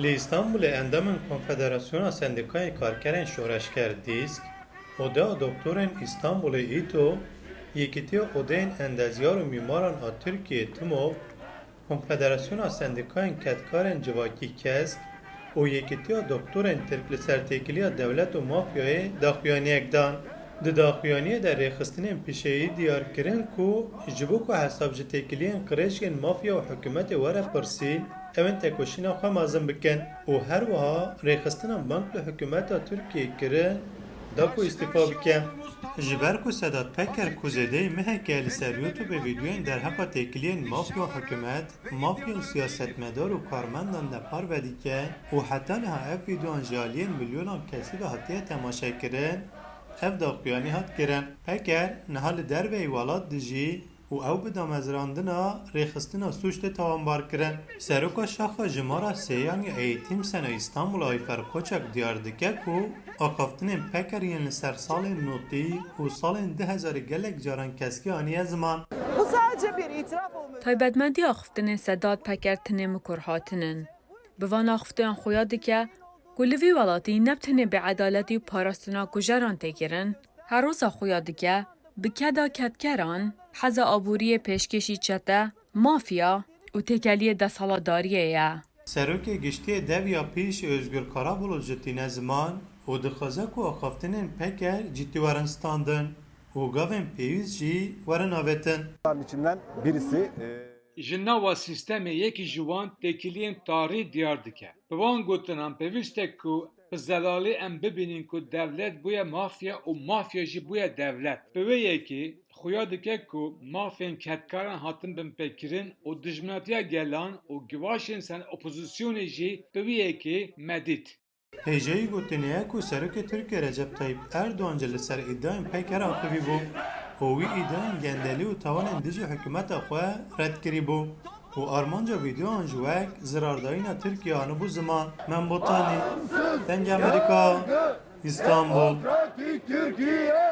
Li İstanbul'e endamın Konfederasyona Sendikayı Karkerên Şoreşker Dîsk, Oda Doktorên İstanbulê İTO, yekîtiya odeyên endezyar û mîmaran a Tirkiyeyê Timov, Konfederasyona Sendikayên Ketkarên Civakî Kesk û yekîtiya doktorên Tirk li ser têkiliya dewlet û mafyayê daxuyaniyek dan. Di daxuyaniyê de rêxistinên pişeyî diyar kirin ku ji bo ku hesab ji têkiliyên qirêjiyên mafya û hikûmetê were pirsî, ew ên têkoşîna xwe mezin bikin û her wiha rêxistinan bank li hikûmeta Tirkiyeyê kirin da ku îstîfa bike. Ji ber ku Sedat Peker ku zêdeyî meheke li ser YouTubeê vîdyoyên derheqa têkiliyên mafya û hikûmet, mafya û siyasetmedar û karmendan de parve dike û heta niha ev vîdyoan ji aliyên milyonan kesî ve hatiye temaşekirin, ev daxuyanî hat kirin. Peker niha li derveyî welat dijî û ew bi damezrandina rêxistina sûç tê tawanbar kirin. Seroka Şaxa ji mara sêyan ya Eğitim Sena İstanbul Ayfer Koçak diyar dike ku axaftinên Peker yên li ser salên notî û salên 2000 gelek caran keskî aniye ziman. Bu sadece bir itiraf olmuyor. Taybetmendî axiftinên Sedat Peker tinê mikor hatinin. Bi van axiftiyan xuya dike ku li vî welatî ne tinê beedaletî û parastina kujeran tê kirin, her roza xuya dike bi keda ketkeran, heza aboriyê pêşkêşî çete, mafya û têkeliyê desthilatdariyê ye. Serokê Giştiyê Devya Pîş Özgür Karabulû ji tîne ziman û dixwaze ku axaftinên Peker cidî werin standin û gavên pêwîst jî werin avêtin. içinden birisi Ji nava sîstemê yekî ji wan têkiliyên tarî diyar dike. Bi wan gotinan pêwîst e ku bi zelalî em bibînin ku devlet bûye mafya û mafya jî bûye devlet. Bi vê yekî xuya dike ku mafyên ketkaran hatin bin pêkirin û dijminatiya gelan û givaşên sen opozisyonê jî bi vê yekî medît. Hêjeyî gotiniye ku Serokê Tirkiye Recep Tayyip Erdoğan ji li ser îdayên Peker axivî bû û wî îdayên gendelî û tawanên dijî hikûmeta xwe red kirî bû û armanca vîdyoan ji wek zirardayîna Tirkiye anibû ziman. Membotanî, Deng Amerîka, İstanbul. Türkiye